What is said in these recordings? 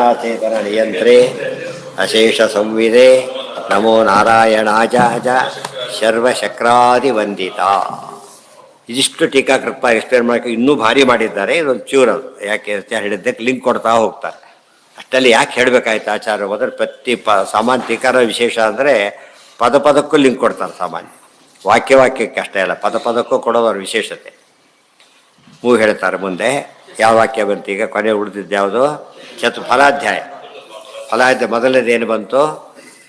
ಚರಾಚೇತನ ನಿಯಂತ್ರೇ ಅಶೇಷ ಸಂವಿದೆ ನಮೋ ನಾರಾಯಣಾಜಾಜ ಸರ್ವಶಕ್ರಾದಿವಂದಿತ. ಇದಿಷ್ಟು ಟೀಕಾಕೃಪ ಎಕ್ಸ್ಪ್ಲೇನ್ ಮಾಡೋಕ್ಕೆ ಇನ್ನೂ ಭಾರಿ ಮಾಡಿದ್ದಾರೆ. ಇದೊಂದು ಚೂರದು ಯಾಕೆ ಅಂತ ಹೇಳಿದ್ದಕ್ಕೆ ಲಿಂಕ್ ಕೊಡ್ತಾ ಹೋಗ್ತಾರೆ. ಅಷ್ಟಲ್ಲಿ ಯಾಕೆ ಹೇಳಬೇಕಾಯ್ತು ಆಚಾರ್ಯ ಹೋದರೆ ಪ್ರತಿ ಸಾಮಾನ್ಯ ಟೀಕಾರ ವಿಶೇಷ ಅಂದರೆ ಪದ ಪದಕ್ಕೂ ಲಿಂಕ್ ಕೊಡ್ತಾರೆ. ಸಾಮಾನ್ಯ ವಾಕ್ಯಕ್ಕೆ ಅಷ್ಟೇ ಅಲ್ಲ, ಪದ ಪದಕ್ಕೂ ಕೊಡೋದ್ರ ವಿಶೇಷತೆ. ಮೂರು ಹೇಳ್ತಾರೆ ಮುಂದೆ. ಯಾವ ವಾಕ್ಯ ಬಂತು ಈಗ? ಕೊನೆ ಉಳಿದಿದ್ದು ಯಾವುದು? ಫಲಾಧ್ಯಾಯ. ಫಲಾಧ್ಯಾಯ ಮೊದಲನೇದೇನು ಬಂತು?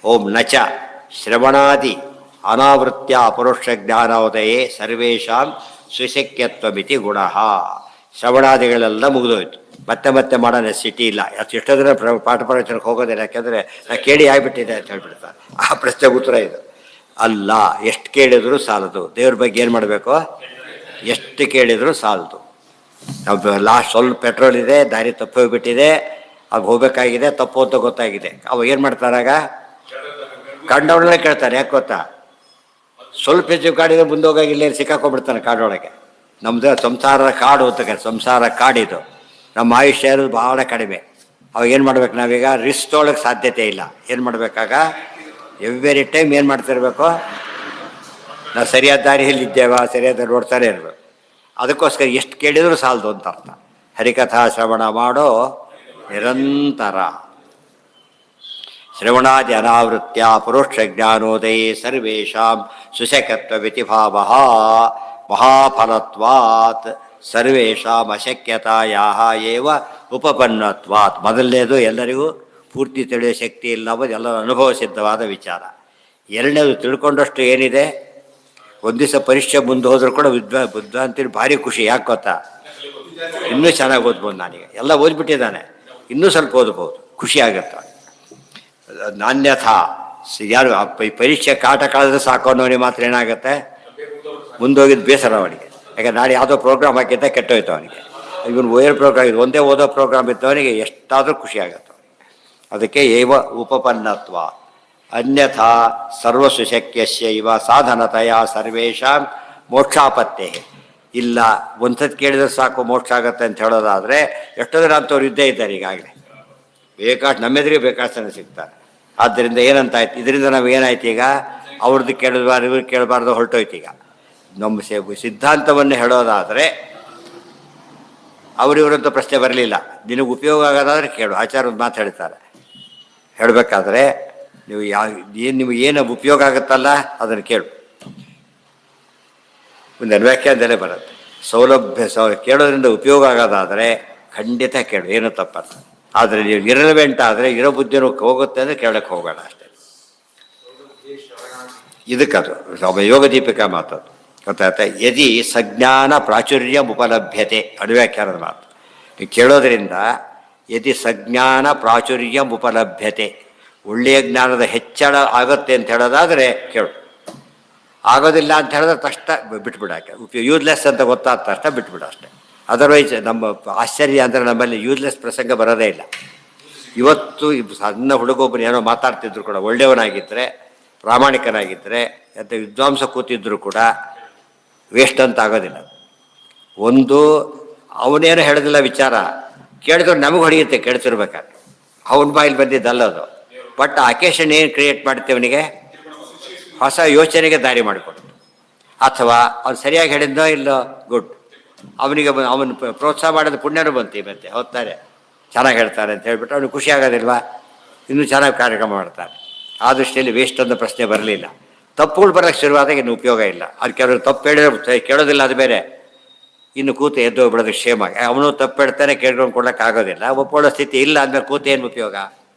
ಓಂ ನಚ ಶ್ರವಣಾದಿ ಅನಾವೃತ್ಯ ಅಪರೋಕ್ಷ ಜ್ಞಾನೋದಯೇ ಸರ್ವೇಷಾಂ ಸುಶಕ್ಯತ್ವಮಿತಿ ಗುಣ. ಶ್ರವಣಾದಿಗಳೆಲ್ಲ ಮುಗಿದೋಯ್ತು, ಮತ್ತೆ ಮತ್ತೆ ಮಾಡೋ ನೆಸಿಟಿ ಇಲ್ಲ. ಎಷ್ಟೋ ದಿನ ಪಾಠ ಪ್ರವಚನಕ್ಕೆ ಹೋಗೋದಿಲ್ಲ, ಯಾಕೆಂದರೆ ನಾ ಕೇಳಿ ಆಗಿಬಿಟ್ಟಿದೆ ಅಂತ ಹೇಳ್ಬಿಡ್ತಾರೆ. ಆ ಪ್ರಶ್ನೆಗೆ ಉತ್ತರ ಇದು ಅಲ್ಲ. ಎಷ್ಟು ಕೇಳಿದರೂ ಸಾಲದು. ದೇವ್ರ ಬಗ್ಗೆ ಏನು ಮಾಡಬೇಕು? ಎಷ್ಟು ಕೇಳಿದರೂ ಸಾಲದು. ನಾವು ಲಾಸ್ಟ್ ಸ್ವಲ್ಪ ಪೆಟ್ರೋಲ್ ಇದೆ, ದಾರಿ ತಪ್ಪಿ ಹೋಗ್ಬಿಟ್ಟಿದೆ, ಅದು ಹೋಗ್ಬೇಕಾಗಿದೆ, ತಪ್ಪು ಅಂತ ಗೊತ್ತಾಗಿದೆ. ಅವಾಗ ಏನು ಮಾಡ್ತಾರಾಗ? ಕಂಡವಳನ್ನೇ ಕೇಳ್ತಾನೆ. ಯಾಕೆ ಗೊತ್ತಾ? ಸ್ವಲ್ಪ ಹೆಚ್ಚು ಕಾಡಿದ್ರೆ ಮುಂದೆ ಹೋಗಾಗಿಲ್ಲ, ಸಿಕ್ಕಾಕೊಂಡ್ಬಿಡ್ತಾನೆ ಕಾಡೊಳಗೆ. ನಮ್ಮದು ಸಂಸಾರದ ಕಾಡು ಅಂತ ಸಂಸಾರ ಕಾಡಿದು. ನಮ್ಮ ಆಯುಷ್ಯ ಇರೋದು ಭಾಳ ಕಡಿಮೆ. ಅವಾಗ ಏನು ಮಾಡ್ಬೇಕು ನಾವೀಗ? ರಿಸ್ಕ್ ತೊಗೊಳಕ್ಕೆ ಸಾಧ್ಯತೆ ಇಲ್ಲ. ಏನು ಮಾಡಬೇಕಾಗ? ಎವ್ರಿ ಟೈಮ್ ಏನು ಮಾಡ್ತಿರ್ಬೇಕು? ನಾವು ಸರಿಯಾದ ದಾರಿಯಲ್ಲಿದ್ದೇವಾ, ಸರಿಯಾದ ನೋಡ್ತಾನೆ ಇರಬೇಕು. ಅದಕ್ಕೋಸ್ಕರ ಎಷ್ಟು ಕೇಳಿದರೂ ಸಾಲದು ಅಂತ ಅರ್ಥ. ಹರಿಕಥಾ ಶ್ರವಣ ಮಾಡೋ ನಿರಂತರ. ಶ್ರವಣಾದಿ ಅನಾವೃತ್ಯ ಪರೋಕ್ಷ ಜ್ಞಾನೋದಯೇ ಸರ್ವೇಷಾಂ ಸುಶಕತ್ವವಿತಿ ಭಾವ ಮಹಾಫಲತ್ವಾತ್ ಸರ್ವೇಷಾಂ ಅಶಕ್ಯತಾಯಾಹ ಏವ ಉಪಪನ್ನತ್ವಾತ್. ಮೊದಲನೇದು ಎಲ್ಲರಿಗೂ ಪೂರ್ತಿ ತಿಳಿಯೋ ಶಕ್ತಿ ಇಲ್ಲ, ಎಲ್ಲರೂ ಅನುಭವ ಸಿದ್ಧವಾದ ವಿಚಾರ. ಎರಡನೇದು ತಿಳ್ಕೊಂಡಷ್ಟು ಏನಿದೆ. ಒಂದು ದಿವಸ ಪರೀಕ್ಷೆ ಮುಂದೆ ಹೋದರೂ ಕೂಡ ಬುದ್ಧಾಂತಿನ ಭಾರಿ ಖುಷಿ. ಯಾಕೆ ಗೊತ್ತಾ? ಇನ್ನೂ ಚೆನ್ನಾಗಿ ಓದ್ಬೋದು. ನಾನೀಗ ಎಲ್ಲ ಓದ್ಬಿಟ್ಟಿದ್ದಾನೆ, ಇನ್ನೂ ಸ್ವಲ್ಪ ಓದ್ಬೋದು, ಖುಷಿ ಆಗುತ್ತೆ. ನಾನ್ಯಥಾ ಯಾರು ಪರೀಕ್ಷೆ ಕಾಟ ಕಳೆದ್ರೆ ಸಾಕು ಅನ್ನೋನಿಗೆ ಮಾತ್ರ ಏನಾಗುತ್ತೆ? ಮುಂದೋಗಿದ್ದು ಬೇಸರ ಅವನಿಗೆ. ಯಾಕೆ ನಾಳೆ ಯಾವುದೋ ಪ್ರೋಗ್ರಾಮ್ ಹಾಕಿದ್ದ ಕೆಟ್ಟೋಯ್ತು ಅವನಿಗೆ. ಇವನು ಓಯರ್ ಪ್ರೋಗ್ರಾಮ್ ಇದು ಒಂದೇ ಓದೋ ಪ್ರೋಗ್ರಾಮ್ ಇದ್ದವನಿಗೆ ಎಷ್ಟಾದರೂ ಖುಷಿ ಆಗುತ್ತೆ. ಅದಕ್ಕೆ ಏವ ಉಪಪನ್ನತ್ವ. ಅನ್ಯಥಾ ಸರ್ವಸುಶಕ್ಯಸ್ಯ ಇವ ಸಾಧನತೆಯ ಸರ್ವೇಷಾಂ ಮೋಕ್ಷಾಪತ್ತೇ. ಇಲ್ಲ ಒಂದ್ಸತಿ ಕೇಳಿದ್ರೆ ಸಾಕು ಮೋಕ್ಷ ಆಗುತ್ತೆ ಅಂತ ಹೇಳೋದಾದರೆ ಎಷ್ಟೋ ಜನ ಅಂಥವ್ರು ಇದ್ದೇ ಇದ್ದಾರೆ ಈಗಾಗಲೇ. ಬೇಕಾಷ್ಟು ನಮ್ಮೆದುರಿಗೆ ಬೇಕಾಷ್ಟು ಜನ ಸಿಗ್ತಾರೆ. ಆದ್ದರಿಂದ ಏನಂತಾಯ್ತು? ಇದರಿಂದ ನಾವು ಏನಾಯ್ತು ಈಗ? ಅವ್ರದ್ದು ಕೇಳಬಾರ್ದು, ಇವ್ರಿಗೆ ಕೇಳಬಾರ್ದು, ಹೊರಟೋಯ್ತು. ಈಗ ನಮ್ಮ ಸಿದ್ಧಾಂತವನ್ನು ಹೇಳೋದಾದರೆ ಅವರಿವರಂತ ಪ್ರಶ್ನೆ ಬರಲಿಲ್ಲ. ನಿನಗೆ ಉಪಯೋಗ ಆಗೋದಾದ್ರೆ ಕೇಳು. ಆಚಾರ ಒಂದು ಮಾತು ಹೇಳ್ತಾರೆ, ಹೇಳಬೇಕಾದ್ರೆ ನೀವು ನಿಮಗೆ ಏನು ಉಪಯೋಗ ಆಗುತ್ತಲ್ಲ ಅದನ್ನು ಕೇಳು. ಒಂದು ವ್ಯಾಖ್ಯಾನದಲ್ಲೇ ಬರುತ್ತೆ. ಸೌಲಭ್ಯ ಕೇಳೋದ್ರಿಂದ ಉಪಯೋಗ ಆಗೋದಾದರೆ ಖಂಡಿತ ಕೇಳು, ಏನೂ ತಪ್ಪಲ್ಲ. ಆದರೆ ನೀವು ಇರಲೆವೆಂಟ್ ಆದರೆ ಇರೋ ಬುದ್ಧಿನೂ ಹೋಗುತ್ತೆ ಅಂದರೆ ಕೇಳಕ್ಕೆ ಹೋಗೋಣ ಅಷ್ಟೇ. ಇದಕ್ಕದು ಯೋಗ ದೀಪಿಕಾ ಮಾತದು ಗೊತ್ತಾಯ್ತಾ? ಯದಿ ಸಜ್ಞಾನ ಪ್ರಾಚುರ್ಯ ಉಪಲಭ್ಯತೆ ಅನುವ್ಯಾಖ್ಯಾನದ ಮಾತು. ನೀವು ಕೇಳೋದ್ರಿಂದ ಯದಿ ಸಜ್ಞಾನ ಪ್ರಾಚುರ್ಯ ಉಪಲಭ್ಯತೆ, ಒಳ್ಳೆಯ ಜ್ಞಾನದ ಹೆಚ್ಚಳ ಆಗುತ್ತೆ ಅಂತ ಹೇಳೋದಾದರೆ ಕೇಳು. ಆಗೋದಿಲ್ಲ ಅಂತ ಹೇಳಿದ್ರೆ ತಕ್ಷಣ ಬಿಟ್ಬಿಡಾಕೆ. ಯೂಸ್ಲೆಸ್ ಅಂತ ಗೊತ್ತಾದ ತಕ್ಷಣ ಬಿಟ್ಬಿಡ ಅಷ್ಟೇ. ಅದರ್ವೈಸ್ ನಮ್ಮ ಆಶ್ಚರ್ಯ ಅಂದರೆ ನಮ್ಮಲ್ಲಿ ಯೂಸ್ಲೆಸ್ ಪ್ರಸಂಗ ಬರೋದೇ ಇಲ್ಲ. ಇವತ್ತು ಸಣ್ಣ ಹುಡುಗೊಬ್ಬರು ಏನೋ ಮಾತಾಡ್ತಿದ್ರು ಕೂಡ ಒಳ್ಳೆಯವನಾಗಿದ್ದರೆ, ಪ್ರಾಮಾಣಿಕನಾಗಿದ್ದರೆ, ಅಂತ ವಿದ್ವಾಂಸ ಕೂತಿದ್ರು ಕೂಡ ವೇಸ್ಟ್ ಅಂತ ಆಗೋದಿಲ್ಲ. ಒಂದು ಅವನೇನು ಹೇಳೋದಿಲ್ಲ ವಿಚಾರ, ಕೇಳಿದ್ರು ನಮಗೆ ಹೊಡೆಯುತ್ತೆ ಕೇಳ್ತಿರ್ಬೇಕಾದ್ರೆ. ಅವನ ಬಾಯಲ್ಲಿ ಬಂದಿದ್ದಲ್ಲದು. ಬಟ್ ಅಕೇಶನ್ ಏನು ಕ್ರಿಯೇಟ್ ಮಾಡುತ್ತೆ ಅವನಿಗೆ? ಹೊಸ ಯೋಚನೆಗೆ ದಾರಿ ಮಾಡಿಕೊಡ್ತು. ಅಥವಾ ಅವ್ನು ಸರಿಯಾಗಿ ಹೇಳಿದ್ದೋ ಇಲ್ಲೋ ಗುಡ್, ಅವನಿಗೆ ಅವನು ಪ್ರೋತ್ಸಾಹ ಮಾಡೋದು ಪುಣ್ಯನೂ ಬಂತು. ಮತ್ತೆ ಹೋಗ್ತಾರೆ, ಚೆನ್ನಾಗಿ ಹೇಳ್ತಾರೆ ಅಂತ ಹೇಳ್ಬಿಟ್ಟು ಅವ್ನಿಗೆ ಖುಷಿ ಆಗೋದಿಲ್ವಾ? ಇನ್ನೂ ಚೆನ್ನಾಗಿ ಕಾರ್ಯಕ್ರಮ ಮಾಡ್ತಾರೆ. ಆ ದೃಷ್ಟಿಯಲ್ಲಿ ವೇಸ್ಟ್ ಅನ್ನೋ ಪ್ರಶ್ನೆ ಬರಲಿಲ್ಲ. ತಪ್ಪುಗಳು ಬರೋಕ್ಕೆ ಶುರುವಾದಾಗ ಇನ್ನು ಉಪಯೋಗ ಇಲ್ಲ. ಅದು ಕೆಲವರು ತಪ್ಪು ಹೇಳಿದ್ರೆ ಕೇಳೋದಿಲ್ಲ, ಅದು ಬೇರೆ. ಇನ್ನು ಕೂತು ಎದ್ದು ಹೋಗ್ಬಿಡೋದು ಕ್ಷೇಮ. ಅವನು ತಪ್ಪು ಹೇಳ್ತಾನೆ, ಕೇಳ್ಕೊಂಡು ಕೊಡೋಕ್ಕೆ ಆಗೋದಿಲ್ಲ. ಒಪ್ಕೊಳ್ಳೋ ಸ್ಥಿತಿ ಇಲ್ಲ ಅಂದಮೇಲೆ ಕೂತು ಏನು ಉಪಯೋಗ?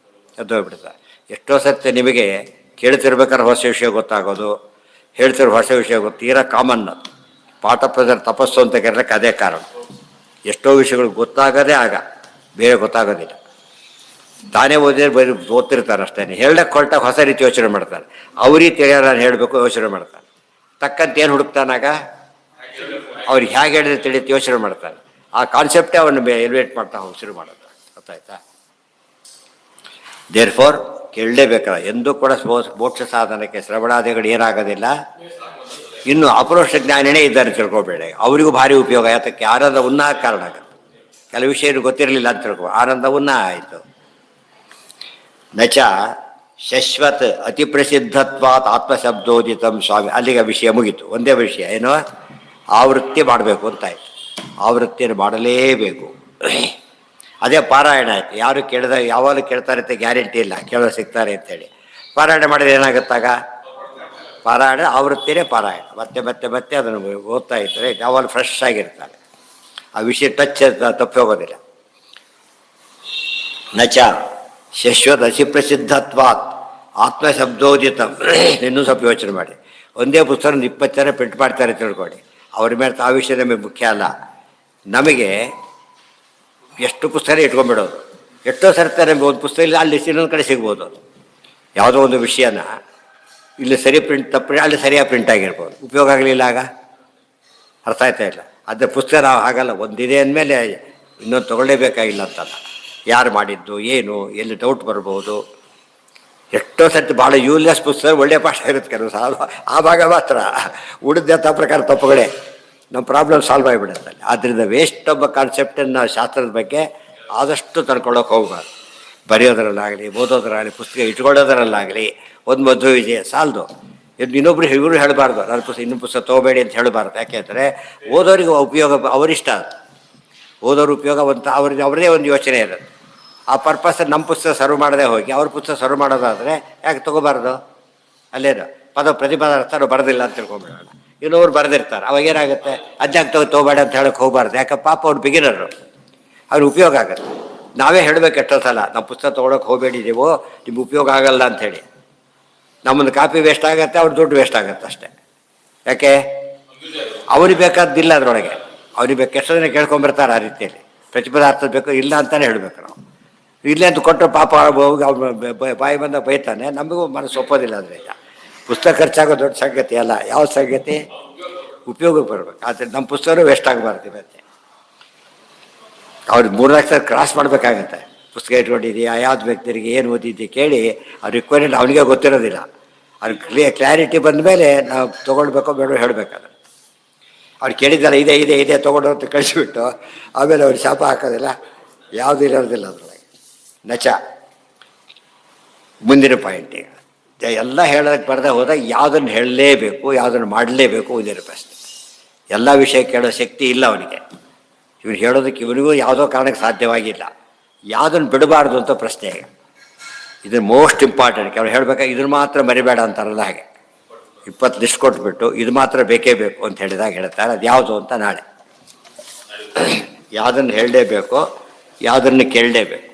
ಎದ್ದು ಹೋಗ್ಬಿಡ್ತಾರೆ. ಎಷ್ಟೋ ಸತ್ಯ ನಿಮಗೆ ಕೇಳ್ತಿರ್ಬೇಕಾದ್ರೆ ಹೊಸ ವಿಷಯ ಗೊತ್ತಾಗೋದು, ಹೇಳ್ತಿರೋ ಹೊಸ ವಿಷಯ ತೀರಾ ಕಾಮನ್. ಪಾಠ ಪ್ರಜರ್ ತಪಸ್ಸು ಅಂತ ಕರೆಯೋಕ್ಕೆ ಅದೇ ಕಾರಣ. ಎಷ್ಟೋ ವಿಷಯಗಳು ಗೊತ್ತಾಗೋದೇ ಆಗ, ಬೇರೆ ಗೊತ್ತಾಗೋದಿಲ್ಲ. ತಾನೇ ಓದಿದ್ರೆ ಬರೀ ಓದ್ತಿರ್ತಾರೆ ಅಷ್ಟೇ. ಹೇಳಕ್ಕೆ ಹೊರಟಾಗ ಹೊಸ ರೀತಿ ಯೋಚನೆ ಮಾಡ್ತಾರೆ. ಅವ್ರಿಗೆ ತಿಳಿಯೋರು ನಾನು ಹೇಳಬೇಕು ಯೋಚನೆ ಮಾಡ್ತಾರೆ. ತಕ್ಕಂತ ಏನು ಹುಡುಕ್ತಾನಾಗ? ಅವ್ರಿಗೆ ಹೇಗೆ ಹೇಳಿದ್ರೆ ತಿಳಿಯುತ್ತೆ ಯೋಚನೆ ಮಾಡ್ತಾನೆ. ಆ ಕಾನ್ಸೆಪ್ಟೇ ಅವನ್ನ ಎಲಿವೇಟ್ ಮಾಡ್ತಾ ಹೋಗಿ ಶುರು ಮಾಡುತ್ತೆ. ಗೊತ್ತಾಯ್ತಾ? ದೇರ್ ಫೋರ್ ಕೇಳಲೇಬೇಕಲ್ಲ. ಎಂದೂ ಕೂಡ ಮೋಕ್ಷ ಸಾಧನಕ್ಕೆ ಶ್ರವಣಾದಿಗಳು ಏನಾಗೋದಿಲ್ಲ. ಇನ್ನು ಅಪರೋಕ್ಷ ಜ್ಞಾನನೇ ಇದ್ದಾರೆ ತಿಳ್ಕೊಬೇಡ. ಅವರಿಗೂ ಭಾರಿ ಉಪಯೋಗ. ಯಾತಕ್ಕೆ? ಆನಂದ ಉನ್ನಾಹ ಕಾರಣ ಆಗುತ್ತೆ. ಕೆಲವು ವಿಷಯ ಗೊತ್ತಿರಲಿಲ್ಲ ಅಂತ ತಿಳ್ಕೊ, ಆನಂದ ಉನ್ನಾಹ ಆಯಿತು. ನಚ ಶಶ್ವತ್ ಅತಿ ಪ್ರಸಿದ್ಧತ್ವಾತ್ ಆತ್ಮಶಬ್ದೋದಿತಂ ಸ್ವಾಮಿ. ಅಲ್ಲಿಗೆ ವಿಷಯ ಮುಗೀತು. ಒಂದೇ ವಿಷಯ ಏನು, ಆವೃತ್ತಿ ಮಾಡಬೇಕು ಅಂತಾಯ್ತು. ಆವೃತ್ತಿಯನ್ನು ಮಾಡಲೇಬೇಕು. ಅದೇ ಪಾರಾಯಣ ಆಯ್ತು. ಯಾರು ಕೇಳಿದ ಯಾವಾಗಲೂ ಕೇಳ್ತಾರೆ ಅಂತ ಗ್ಯಾರಂಟಿ ಇಲ್ಲ, ಕೇಳೋ ಸಿಗ್ತಾರೆ ಅಂತೇಳಿ. ಪಾರಾಯಣ ಮಾಡಿದ್ರೆ ಏನಾಗುತ್ತಾಗ, ಪಾರಾಯಣ ಆವೃತ್ತಿನೇ ಪಾರಾಯಣ. ಮತ್ತೆ ಮತ್ತೆ ಮತ್ತೆ ಅದನ್ನು ಓದ್ತಾ ಇದ್ದರೆ ಯಾವಾಗಲೂ ಫ್ರೆಶ್ ಆಗಿರ್ತಾರೆ. ಆ ವಿಷಯ ಟಚ್ ತಪ್ಪಿ ಹೋಗೋದಿಲ್ಲ. ನಚ ಶಶ್ವತ್ ಅತಿ ಪ್ರಸಿದ್ಧತ್ವಾತ್ ಆತ್ಮಶಬ್ದೋದಿತ. ಇನ್ನೂ ಸ್ವಲ್ಪ ಯೋಚನೆ ಮಾಡಿ. ಒಂದೇ ಪುಸ್ತಕ 20 ಜನ ಪ್ರಿಂಟ್ ಮಾಡ್ತಾರೆ ತಿಳ್ಕೊಳ್ಳಿ. ಅವ್ರ ಮೇಲೆ ಆ ವಿಷಯ ನಮಗೆ ಮುಖ್ಯ ಅಲ್ಲ. ನಮಗೆ ಎಷ್ಟು ಪುಸ್ತಕ ಇಟ್ಕೊಂಡ್ಬಿಡೋದು. ಎಷ್ಟೋ ಸರ್ತಾರೆ ನಮಗೆ ಒಂದು ಪುಸ್ತಕ ಇಲ್ಲ, ಅಲ್ಲಿ ಇನ್ನೊಂದು ಕಡೆ ಸಿಗ್ಬೋದು. ಯಾವುದೋ ಒಂದು ವಿಷಯನ ಇಲ್ಲಿ ಸರಿ ಪ್ರಿಂಟ್ ತಪ್ಪು ಅಲ್ಲಿ ಸರಿಯಾಗಿ ಪ್ರಿಂಟ್ ಆಗಿರ್ಬೋದು, ಉಪಯೋಗ ಆಗಲಿಲ್ಲ. ಆಗ ಅರ್ಥ ಆಯ್ತಾ ಇಲ್ಲ. ಅದೇ ಪುಸ್ತಕ ನಾವು ಹಾಗಲ್ಲ, ಒಂದಿದೆ ಅಂದಮೇಲೆ ಇನ್ನೊಂದು ತೊಗೊಳ್ಳೇಬೇಕಾಗಿಲ್ಲ ಅಂತಲ್ಲ. ಯಾರು ಮಾಡಿದ್ದು ಏನು, ಎಲ್ಲಿ ಡೌಟ್ ಬರ್ಬೋದು. ಎಷ್ಟೋ ಸರ್ತಿ ಭಾಳ ಯೂಸ್ಲೆಸ್ ಪುಸ್ತಕ ಒಳ್ಳೆಯ ಪಾಠ ಇರುತ್ತೆ ಕೆಲವು ಸಾಲ್ವ್ ಆ ಭಾಗ ಮಾತ್ರ. ಉಳಿದ ಪ್ರಕಾರ ತಪ್ಪುಗಳೇ ನಮ್ಮ ಪ್ರಾಬ್ಲಮ್ ಸಾಲ್ವ್ ಆಗಿಬಿಡುತ್ತೆ. ಆದ್ದರಿಂದ ವೇಸ್ಟ್ ಒಬ್ಬ ಕಾನ್ಸೆಪ್ಟನ್ನು ಶಾಸ್ತ್ರದ ಬಗ್ಗೆ ಆದಷ್ಟು ತಂದ್ಕೊಳ್ಳೋಕೆ ಹೋಗ್ಬಾರ್ದು. ಬರೆಯೋದ್ರಲ್ಲಾಗಲಿ ಓದೋದ್ರಾಗಲಿ ಪುಸ್ತಕ ಇಟ್ಕೊಳ್ಳೋದ್ರಲ್ಲಾಗಲಿ ಒಂದು ಮದುವೆ ವಿಜಯ ಸಾಲದು. ಇನ್ನೊಬ್ರು ಇವರು ಹೇಳಬಾರ್ದು, ನನ್ನ ಪುಸ್ತಕ ಇನ್ನೊಂದು ಪುಸ್ತಕ ತೊಗೋಬೇಡಿ ಅಂತ ಹೇಳಬಾರ್ದು. ಯಾಕೆಂದರೆ ಓದೋರಿಗೆ ಉಪಯೋಗ ಅವರಿಷ್ಟ. ಓದೋರು ಉಪಯೋಗ ಅವ್ರದ್ದೇ ಒಂದು ಯೋಚನೆ ಇರೋದು. ಆ ಪರ್ಪಸ್ ನಮ್ಮ ಪುಸ್ತಕ ಸರ್ವ್ ಮಾಡದೆ ಹೋಗಿ ಅವ್ರ ಪುಸ್ತಕ ಸರ್ವ್ ಮಾಡೋದಾದರೆ ಯಾಕೆ ತೊಗೋಬಾರ್ದು? ಅಲ್ಲೇನು ಪ್ರತಿಪದಾರ್ಥ ನಾವು ಬರೋದಿಲ್ಲ ಅಂತ ತಿಳ್ಕೊಂಬಿಡೋಣ. ಇನ್ನೊಬ್ರು ಬರೆದಿರ್ತಾರೆ, ಅವಾಗೇನಾಗುತ್ತೆ, ಅದ್ಯಾಕೆ ತೊಗೋಬೇಡ ಅಂತ ಹೇಳೋಕೆ ಹೋಗ್ಬಾರ್ದು. ಯಾಕೆ ಪಾಪ ಅವ್ರು ಬಿಗಿನರು, ಅವ್ರಿಗೆ ಉಪಯೋಗ ಆಗುತ್ತೆ. ನಾವೇ ಹೇಳಬೇಕು ಎಷ್ಟೋ ಸಲ, ನಮ್ಮ ಪುಸ್ತಕ ತೊಗೊಳಕ್ಕೆ ಹೋಗಬೇಡಿದ್ದೀವೋ ನಿಮ್ಗೆ ಉಪಯೋಗ ಆಗಲ್ಲ ಅಂಥೇಳಿ. ನಮ್ಮದು ಕಾಪಿ ವೇಸ್ಟ್ ಆಗುತ್ತೆ, ಅವ್ರ ದುಡ್ಡು ವೇಸ್ಟ್ ಆಗುತ್ತೆ ಅಷ್ಟೇ. ಯಾಕೆ ಅವ್ರಿಗೆ ಬೇಕಾದ್ದಿಲ್ಲ ಅದರೊಳಗೆ. ಅವ್ರಿಗೆ ಬೇಕು ಎಷ್ಟೋ ಜನ ಕೇಳ್ಕೊಂಬರ್ತಾರೆ ಆ ರೀತಿಯಲ್ಲಿ. ಪ್ರತಿಪದಾರ್ಥ ಬೇಕು ಇಲ್ಲ ಅಂತಲೇ ಹೇಳಬೇಕು ನಾವು. ಇಲ್ಲೇ ಅಂತ ಕೊಟ್ಟರು ಪಾಪ ಹೋಗಿ ಅವ್ರು ಬಾಯಿ ಬಂದ ಬೈತಾನೆ, ನಮಗೂ ಮನಸ್ಸು ಒಪ್ಪೋದಿಲ್ಲ. ಅದರಿಂದ ಪುಸ್ತಕ ಖರ್ಚಾಗೋ ದೊಡ್ಡ ಸಂಗತಿ ಅಲ್ಲ. ಯಾವ ಸಂಗತಿ ಉಪಯೋಗಕ್ಕೆ ಬರಬೇಕು. ಆದರೆ ನಮ್ಮ ಪುಸ್ತಕನೂ ವೇಸ್ಟ್ ಆಗಬಾರ್ದು. ಮತ್ತೆ ಅವ್ರಿಗೆ 3-4 ಸಲ ಕ್ರಾಸ್ ಮಾಡಬೇಕಾಗತ್ತೆ. ಪುಸ್ತಕ ಇಟ್ಕೊಂಡಿದ್ದೀಯಾ, ಯಾವ್ದು ವ್ಯಕ್ತಿಗೆ ಏನು ಓದಿದ್ದೆ ಕೇಳಿ ಅವ್ರ ರಿಕ್ವೈರ್ಮೆಂಟ್ ಅವನಿಗೆ ಗೊತ್ತಿರೋದಿಲ್ಲ. ಅವ್ರಿಗೆ ಕ್ಲಾರಿಟಿ ಬಂದ ಮೇಲೆ ನಾವು ತೊಗೊಳ್ಬೇಕೋ ಬೇಡೋ ಹೇಳಬೇಕಾದ್ರೆ. ಅವ್ರು ಕೇಳಿದ್ದಲ್ಲ ಇದೆ ಇದೆ ಇದೆ ತೊಗೊಂಡು ಅಂತ ಕಳಿಸಿಬಿಟ್ಟು ಆಮೇಲೆ ಅವ್ರಿಗೆ ಶಾಪ ಹಾಕೋದಿಲ್ಲ, ಯಾವುದೂ ಇರೋದಿಲ್ಲ ಅದರೊಳಗೆ. ನಚ ಮುಂದಿನ ಪಾಯಿಂಟ್. ಈಗ ಎಲ್ಲ ಹೇಳೋದಕ್ಕೆ ಬರದೆ ಹೋದಾಗ ಯಾವುದನ್ನು ಹೇಳಲೇಬೇಕು, ಯಾವುದನ್ನು ಮಾಡಲೇಬೇಕು ಮುಂದಿನ ಪ್ರಶ್ನೆ. ಎಲ್ಲ ವಿಷಯ ಕೇಳೋ ಶಕ್ತಿ ಇಲ್ಲ ಅವನಿಗೆ. ಇವ್ರು ಹೇಳೋದಕ್ಕೆ ಇವನಿಗೂ ಯಾವುದೋ ಕಾರಣಕ್ಕೆ ಸಾಧ್ಯವಾಗಿಲ್ಲ. ಯಾವುದನ್ನು ಬಿಡಬಾರ್ದು ಅಂತ ಪ್ರಶ್ನೆ. ಇದು ಮೋಸ್ಟ್ ಇಂಪಾರ್ಟೆಂಟ್. ಅವ್ರು ಹೇಳಬೇಕಾಗಿ ಇದನ್ನು ಮಾತ್ರ ಮರಿಬೇಡ ಅಂತಾರಲ್ಲ, ಹಾಗೆ 20 ಲಿಸ್ಟ್ ಕೊಟ್ಬಿಟ್ಟು ಇದು ಮಾತ್ರ ಬೇಕೇ ಬೇಕು ಅಂತ ಹೇಳಿದಾಗ ಹೇಳ್ತಾರೆ ಅದು ಯಾವುದು ಅಂತ. ನಾಳೆ ಯಾವುದನ್ನು ಹೇಳಲೇಬೇಕು, ಯಾವುದನ್ನು ಕೇಳಲೇಬೇಕು.